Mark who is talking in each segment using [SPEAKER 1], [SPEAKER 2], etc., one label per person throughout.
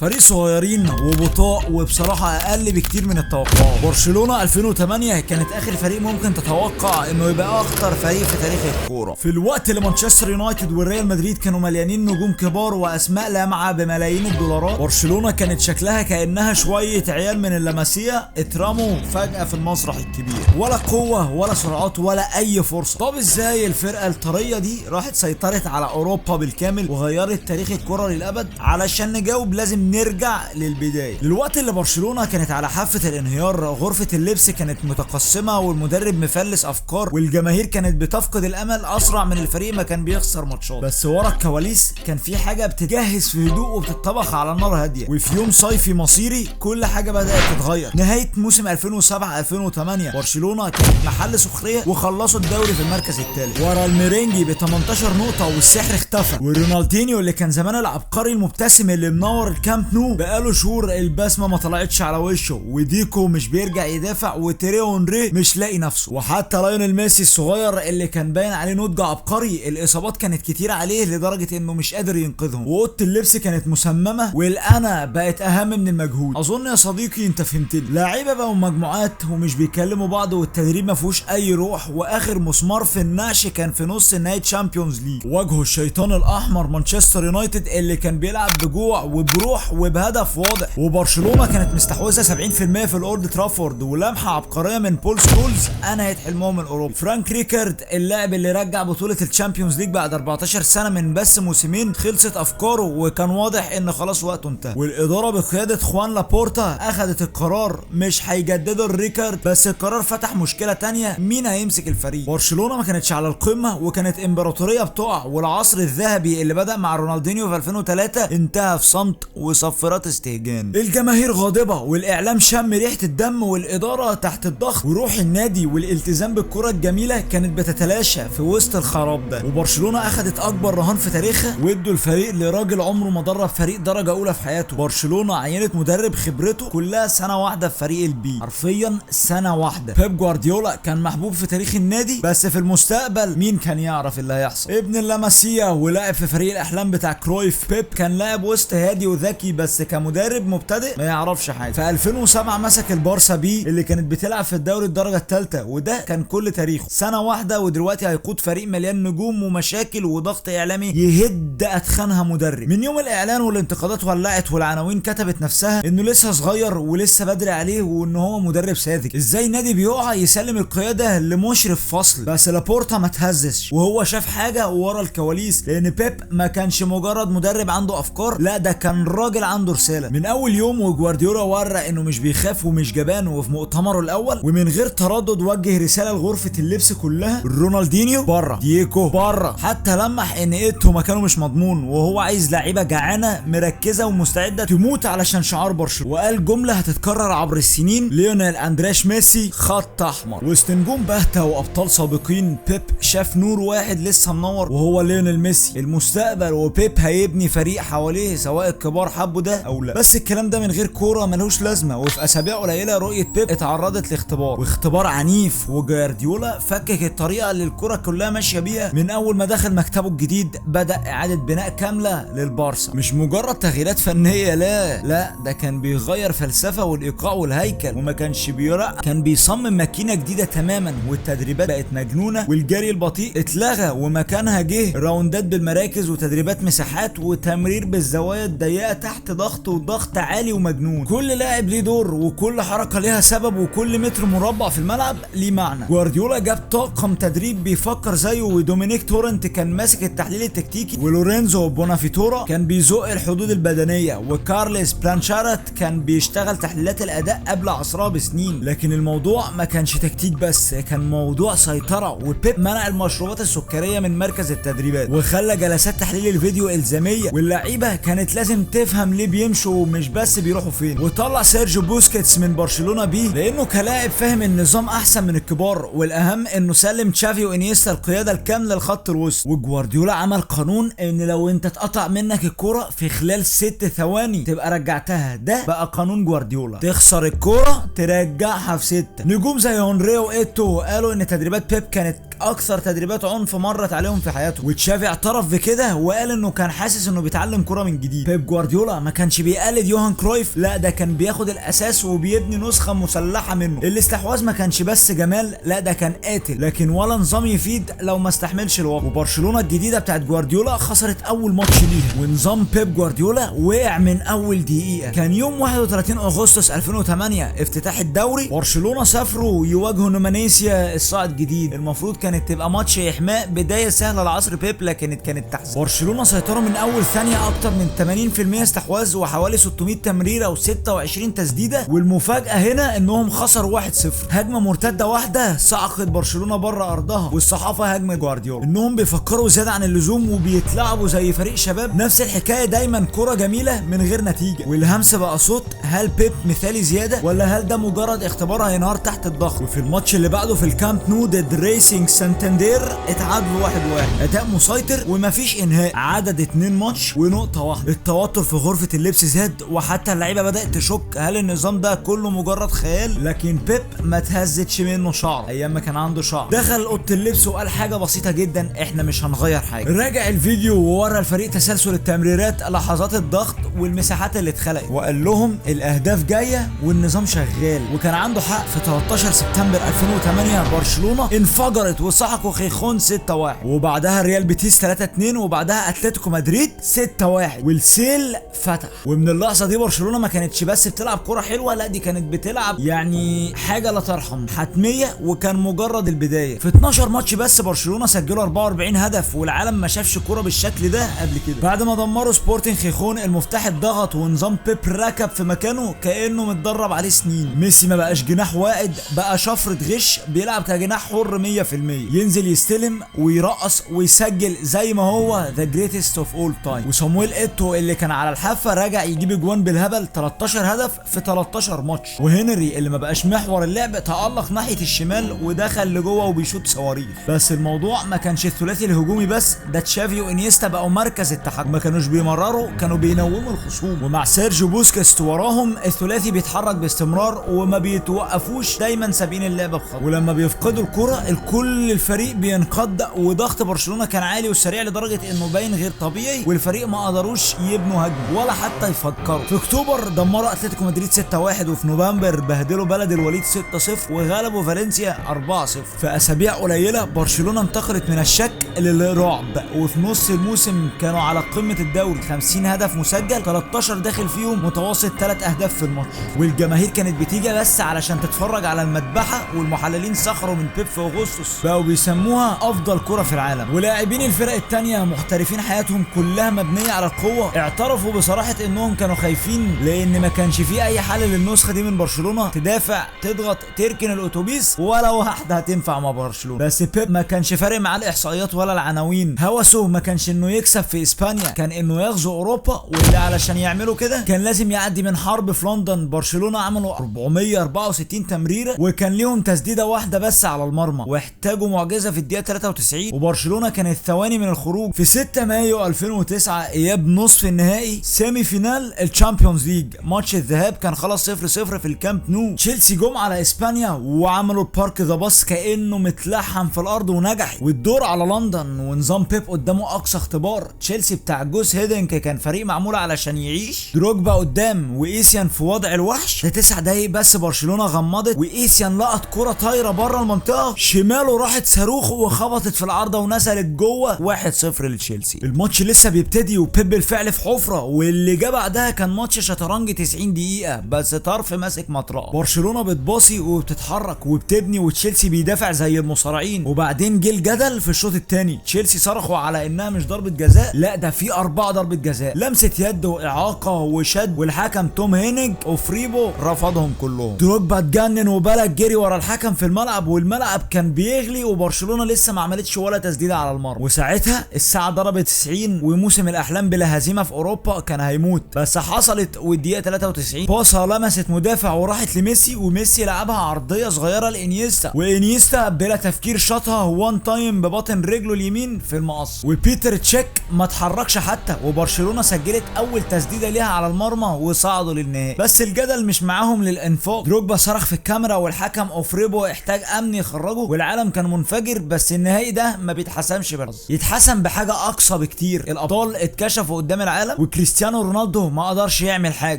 [SPEAKER 1] فريق صغيرين وبطاء وبصراحه اقل بكتير من التوقعات. برشلونه 2008 كانت اخر فريق ممكن تتوقع انه يبقى اخطر فريق في تاريخ الكوره، في الوقت اللي مانشستر يونايتد والريال مدريد كانوا مليانين نجوم كبار واسماء لامعه بملايين الدولارات. برشلونه كانت شكلها كانها شويه عيال من اللمسيه اترموا فجاه في المسرح الكبير، ولا قوه ولا سرعات ولا اي فرصه. طب ازاي الفرقه الطريه دي راحت سيطرت على اوروبا بالكامل وغيرت تاريخ الكره للابد؟ علشان نجاوب لازم نرجع للبدايه، للوقت اللي برشلونه كانت على حافه الانهيار. غرفه اللبس كانت متقسمه والمدرب مفلس افكار والجماهير كانت بتفقد الامل اسرع من الفريق ما كان بيخسر ماتشات. بس ورا الكواليس كان في حاجه بتتجهز في هدوء وبتطبخ على نار هاديه، وفي يوم صيفي مصيري كل حاجه بدات تتغير. نهايه موسم 2007 2008 برشلونه كانت محل سخريه وخلصوا الدوري في المركز الثالث ورا الميرينجي ب 18 نقطه والسحر اختفى. ورونالدينيو اللي كان زمان العبقري المبتسم اللي منور الكامب نو بقاله شهور البسمه ما طلعتش على وشه، وديكو مش بيرجع يدافع، وتيري اونري مش لاقي نفسه، وحتى لايونيل ميسي الصغير اللي كان باين عليه نضج عبقري الاصابات كانت كتير عليه لدرجه انه مش قادر ينقذهم، واوضه اللبس كانت مسممه والانا بقت اهم من المجهود. اظن يا صديقي انت فهمتني. لاعيبه بقوا مجموعات ومش بيكلموا بعض والتدريب ما فيهوش اي روح، واخر مسمار في النعش كان في نص نهائي تشامبيونز ليج واجهوا الشيطان الاحمر مانشستر يونايتد اللي كان بيلعب بجوع وبروح وبهدف واضح. وبرشلونه كانت مستحوذه 70% في الاولد ترافورد، ولمحه عبقريه من بول سكولز انهت حلمهم الاوروبي. فرانك ريكارد اللاعب اللي رجع بطوله الشامبيونز ليج بعد 14 سنه من بس موسمين، خلصت افكاره وكان واضح ان خلاص وقته انتهى. والاداره بقياده خوان لابورتا اخذت القرار مش هيجددوا الريكارد، بس القرار فتح مشكله تانية، مين هيمسك الفريق؟ برشلونه ما كانتش على القمه وكانت امبراطوريه بتقع، والعصر الذهبي اللي بدا مع رونالدينيو في 2003 انتهى في صمت وصفارات استهجان. الجماهير غاضبه والاعلام شم ريحه الدم والاداره تحت الضغط، وروح النادي والالتزام بالكره الجميله كانت بتتلاشى في وسط الخراب ده. وبرشلونه اخذت اكبر رهان في تاريخها وادوا الفريق لراجل عمره ما درب فريق درجه اولى في حياته. برشلونه عينت مدرب خبرته كلها سنه واحده في فريق البي، حرفيا سنه واحده. بيب جوارديولا كان محبوب في تاريخ النادي، بس في المستقبل مين كان يعرف اللي هيحصل؟ ابن اللاماسيا ولاعب في فريق الاحلام بتاع كرويف. بيب كان لاعب وسط هادي وذكي، بس كمدرب مبتدئ ما يعرفش حاجه. في 2007 مسك البارسا بي اللي كانت بتلعب في الدوري الدرجه الثالثه، وده كان كل تاريخه سنه واحده، ودلوقتي هيقود فريق مليان نجوم ومشاكل وضغط اعلامي يهد اتخنها مدرب. من يوم الاعلان والانتقادات ولعت والعناوين كتبت نفسها انه لسه صغير ولسه بدري عليه وان هو مدرب ساذج. ازاي نادي بيقع يسلم القياده لمشرف فصل؟ بس لابورتا ما تهزش وهو شاف حاجه ورا الكواليس، لان بيب ما كانش مجرد مدرب عنده افكار، لا ده كان راجل عنده رساله من اول يوم. وجوارديولا ورى انه مش بيخاف ومش جبان، وفي مؤتمره الاول ومن غير تردد وجه رساله لغرفه اللبس كلها: رونالدينيو بره، دييكو بره، حتى لمح ان ايتو مكانه مش مضمون وهو عايز لعيبه جعانه مركزه ومستعده تموت علشان شعار برشلونه. وقال جمله هتتكرر عبر السنين: ليونيل اندريش ميسي خط احمر. وسط نجوم باهته وابطال سابقين بيب شاف نور واحد لسه منور وهو ليونيل ميسي المستقبل، وبيب هيبني فريق حواليه سواء الكبار حبوا ده او لا. بس الكلام ده من غير كوره ملوش لازمه، وفي اسابيع قليله رؤيه بيب اتعرضت لاختبار، واختبار عنيف، وجوارديولا فكك الطريقه اللي الكوره كلها ماشيه بيها من اول ما دخل مكتبه الجديد. بدا اعاده بناء كامله للبارسا، مش مجرد تغييرات فنيه، لا ده كان بيغير فلسفه والايقاع والهيكل، وما كانش بيرق، كان بيصمم ماكينه جديده تماما. والتدريبات بقت مجنونه والجري البطيء اتلغى ومكانها جه راوندات بالمراكز وتدريبات مساحات وتمرير بالزوايا الضيقه تحت ضغط وضغط عالي ومجنون. كل لاعب ليه دور وكل حركه ليها سبب وكل متر مربع في الملعب ليه معنى. جوارديولا جاب طاقم تدريب بيفكر زيه، ودومينيك تورنت كان ماسك التحليل التكتيكي، ولورينزو بونافيتورا كان بيزق الحدود البدنيه، وكارليس بلانشارت كان بيشتغل تحليلات الاداء قبل عصرها بسنين. لكن الموضوع ما كانش تكتيك بس، كان موضوع سيطره. وبيب منع المشروبات السكريه من مركز التدريبات وخلى جلسات تحليل الفيديو الزاميه، واللعيبه كانت لازم تفهم ليه بيمشوا ومش بس بيروحوا فين. وطلع سيرجيو بوسكيتس من برشلونه بيه لانه كلاعب فاهم النظام احسن من الكبار، والاهم انه سلم تشافي وانيستا القياده الكامله لخط الوسط. وجوارديولا عمل قانون ان لو انت اتقطع منك الكوره في خلال 6 ثواني تبقى رجعتها، ده بقى قانون جوارديولا. تخسر الكوره ترجعها في 6. نجوم زي هنري وايتو قالوا ان تدريبات بيب كانت اكثر تدريبات عنف مرت عليهم في حياتهم. وتشافي اعترف بكده وقال انه كان حاسس انه بيتعلم كرة من جديد. بيب جوارديولا ما كانش بيقلد يوهان كرويف، لا ده كان بياخد الاساس وبيبني نسخة مسلحة منه. الاستحواذ ما كانش بس جمال، لا ده كان قاتل، لكن ولا نظام يفيد لو ما استحملش الوقت. وبرشلونة الجديدة بتاعت جوارديولا خسرت اول ماتش ليها، ونظام بيب جوارديولا وقع من اول دقيقة. كان يوم 31 اغسطس 2008 افتتاح الدوري، برشلونة سافروا يواجهوا نومانيسيا الصاعد جديد. المفروض كانت تبقى ماتش احماء، بداية سهلة لعصر بيب، لكن كانت تحسن. برشلونة سيطروا من اول ثانية اكتر من 80% استحواذ وحوالي 600 تمريرة و26 تسديدة. والمفاجأة هنا انهم خسروا 1-0. هجمة مرتدة واحدة صعقت برشلونة بره ارضها، والصحافة هجمة جوارديولا انهم بيفكروا زيادة عن اللزوم وبيتلعبوا زي فريق شباب. نفس الحكاية دايما، كرة جميلة من غير نتيجة. والهمس بقى صوت، هل بيب مثالي زيادة ولا هل ده مجرد اختبار هينهار تحت الضغط؟ وفي الماتش اللي بعده في الكامب نو ضد ريسينج سانتاندير اتعادلوا 1-1. اداء مسيطر ومفيش انهاء، عدد 2 ماتش ونقطة واحدة. التوتر في غرفة اللبس زاد، وحتى اللعيبة بدأت تشك هل النظام ده كله مجرد خيال. لكن بيب ما تهزتش منه شعر ايام ما كان عنده شعر. دخل اوضة اللبس وقال حاجة بسيطة جدا، احنا مش هنغير حاجة. راجع الفيديو وورى الفريق تسلسل التمريرات، لحظات الضغط والمساحات اللي اتخلقت، وقال لهم الاهداف جايه والنظام شغال. وكان عنده حق. في 13 سبتمبر 2008 برشلونه انفجرت وسحقوا خيخون 6-1، وبعدها ريال بيتيس 3-2، وبعدها اتلتيكو مدريد 6-1، والسيل فتح. ومن اللحظه دي برشلونه ما كانتش بس بتلعب كره حلوه، لا دي كانت بتلعب يعني حاجه لا ترحم، حتميه، وكان مجرد البدايه. في 12 ماتش بس برشلونه سجلوا 44 هدف، والعالم ما شافش كوره بالشكل ده قبل كده. بعد ما دمروا سبورتنج خيخون، المفتاح اتضغط ونظام بيب ركب في مكانه كانه متدرب عليه سنين. ميسي ما بقاش جناح واحد، بقى شفرة غش، بيلعب كجناح حر 100%، ينزل يستلم ويرقص ويسجل زي ما هو ذا جريتست اوف اول تايم. وصامويل ايتو اللي كان على الحافه راجع يجيب اجوان بالهبل، 13 هدف في 13 ماتش. وهنري اللي ما بقاش محور اللعب تألق ناحيه الشمال ودخل لجوه وبيشوط صواريخ. بس الموضوع ما كانش الثلاثي الهجومي بس، ده تشافي وانيستا بقوا مركز التحكم، ما كانوش بيمرروا، كانوا بينوموا الخصوم. ومع سيرجيو بوسكيتس وراهم الثلاثي بيتحرك باستمرار وما بيتوقفوش، دايما سابقين اللعبه بخطوه. ولما بيفقدوا الكره الكل الفريق بينقض، وضغط برشلونه كان عالي وسريع لدرجه انه باين غير طبيعي، والفريق ما قدروش يبنوا هجمه ولا حتى يفكروا. في اكتوبر دمروا اتلتيكو مدريد 6-1، وفي نوفمبر بهدلوا بلد الوليد 6-0 وغلبوا فالنسيا 4-0. في اسابيع قليله برشلونه انتقلت من الشك للرعب، وفي نص الموسم كانوا على قمه الدوري، 50 هدف مسجل، 13 داخل فيهم، متوسط 3 اهداف في الماتش. والجماهير كانت بتيجي بس علشان تتفرج على المذبحه، والمحللين سخروا من بيب في اغسطس، بقوا بيسموها افضل كره في العالم. ولاعبين الفرق الثانيه محترفين حياتهم كلها مبنيه على القوه، اعترفوا بصراحه انهم كانوا خايفين لان ما كانش في اي حل للنسخه دي من برشلونه، تدافع، تضغط، تركن الاتوبيس، ولا واحده هتنفع مع برشلونه. بس بيب ما كانش فارق معاه الاحصائيات ولا العناوين، هوسه ما كانش انه يكسب في اسبانيا، كان انه يغزو اوروبا. واللي علشان يعملوا كده كان لازم يعدي من حرب في لندن. برشلونه عملوا 464 تمريره، وكان ليهم تسديده واحده بس على المرمى، واحتاجوا معجزه في الدقيقه 93، وبرشلونه كانت ثواني من الخروج. في 6 مايو 2009 اياب نصف النهائي سيمي فينال الشامبيونز ليج، ماتش الذهاب كان خلاص 0-0 في الكامب نو. تشيلسي جم على اسبانيا وعملوا البارك ذا باص كانه متلحم في الارض ونجح. والدور على لندن ونظام بيب قدامه اقصى اختبار. تشيلسي بتاع جوز هيدنك كان فريق معمول علشان يعيش، دروجبا قدام وايسيان في وضع الوحش. ده 9 دقايق بس برشلونه غمضت، وايسيان لقط كره طايره بره المنطقه، شماله راحت صاروخ وخبطت في العارضه ونزلت جوه. 1-0 لتشيلسي. الماتش لسه بيبتدي وبيب بالفعل في حفره، واللي جه بعدها كان ماتش شطرنج 90 دقيقه بس طرف ماسك مطرقه. برشلونه بتباصي وبتتحرك وبتبني، وتشيلسي بيدافع زي المصارعين. وبعدين جه الجدل في الشوط الثاني، تشيلسي صرخوا على انها مش ضربه جزاء، لا ده في 4 ضربه جزاء، لمسه يد واعاقه وشد، والحكم توم هينج وفريبو رفضهم كلهم. دروجبا اتجنن وبلغ جري ورا الحكم في الملعب، والملعب كان بيغلي وبرشلونه لسه ما عملتش ولا تسديده على المرمى. وساعتها الساعه ضربت 90 وموسم الاحلام بلا هزيمه في اوروبا كان هيموت، بس حصلت. والدقيقه 93 باصه لمست مدافع وراحت لميسي، وميسي لعبها عرضيه صغيره لانيستا، وانيستا بلا تفكير شاطها وان تايم بباطن رجله اليمين في المقص، وبيتر تشيك ما اتحركش حتى. وبرشلونه سجلت اول تسديده ليها على المرمى وصعدوا للنهائي. بس الجدل مش معاهم للانفاق، دروجبا صرخ في الكاميرا، والحكم اوفريبو احتاج امن يخرجه، والعالم كان كان منفجر، بس النهائي ده ما بيتحسمش بالحظ، يتحسم بحاجه اقصى بكتير. الابطال اتكشفوا قدام العالم وكريستيانو رونالدو ما قدرش يعمل حاجه.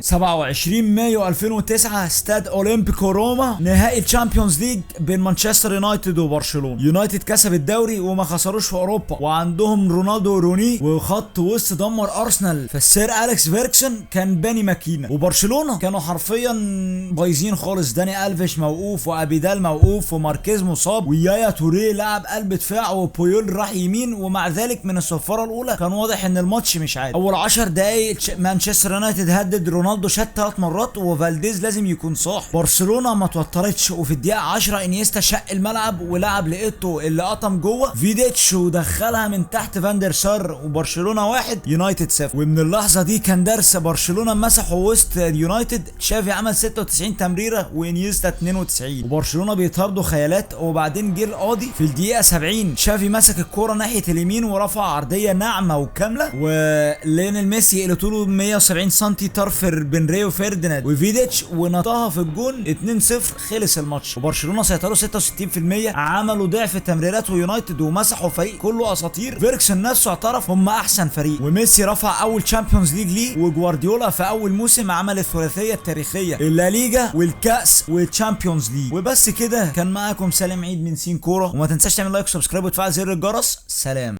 [SPEAKER 1] 27 مايو 2009 استاد اولمبيكو روما، نهائي الشامبيونز ليج بين مانشستر يونايتد وبرشلونه. يونايتد كسب الدوري وما خسروش في اوروبا، وعندهم رونالدو وروني، وخط وسط دمر ارسنال فالسير اليكس فيركسون كان باني ماكينه. وبرشلونه كانوا حرفيا بايظين خالص، داني الفيش موقوف، وابيدال موقوف، وماركيز مصاب، ويايا توريه لعب قلب دفاع، وبويول راح يمين. ومع ذلك من الصفاره الاولى كان واضح ان الماتش مش عادي. اول 10 دقايق مانشستر يونايتد هدد، رونالدو شات 3 مرات، وفالديز لازم يكون صاح. برشلونه ما توترتش، وفي الدقيقه 10 انيستا شق الملعب ولعب لايتو اللي قطم جوه فيديتش ودخلها من تحت فاندر سار، وبرشلونه 1 يونايتد 0. ومن اللحظه دي كان درس، برشلونه مسحوا وسط يونايتد، تشافي عمل 96 تمريره وانيستا 92، وبرشلونه بيطاردوا خيالات. وبعدين جه القاضي في الدقيقه 70، تشافي مسك الكوره ناحيه اليمين ورفع عرضيه ناعمه وكامله، وليونيل ميسي اللي طوله 170 سم طرفر بين ريو فيرديناند وفيديتش ونطها في الجون 2-0. خلص الماتش وبرشلونه سيطروا 66%، عملوا ضعف التمريرات ويونايتد ومسحوا فريق كله اساطير. فيركسون نفسه اعترف هم احسن فريق، وميسي رفع اول تشامبيونز ليج ليه، وجوارديولا في اول موسم عمل الثلاثيه التاريخيه، الليجا والكاس والتشامبيونز ليج. وبس كده، كان معاكم سالم عيد من سين كوره، وما تنساش تعمل لايك وسبسكرايب وتفعل زر الجرس. سلام.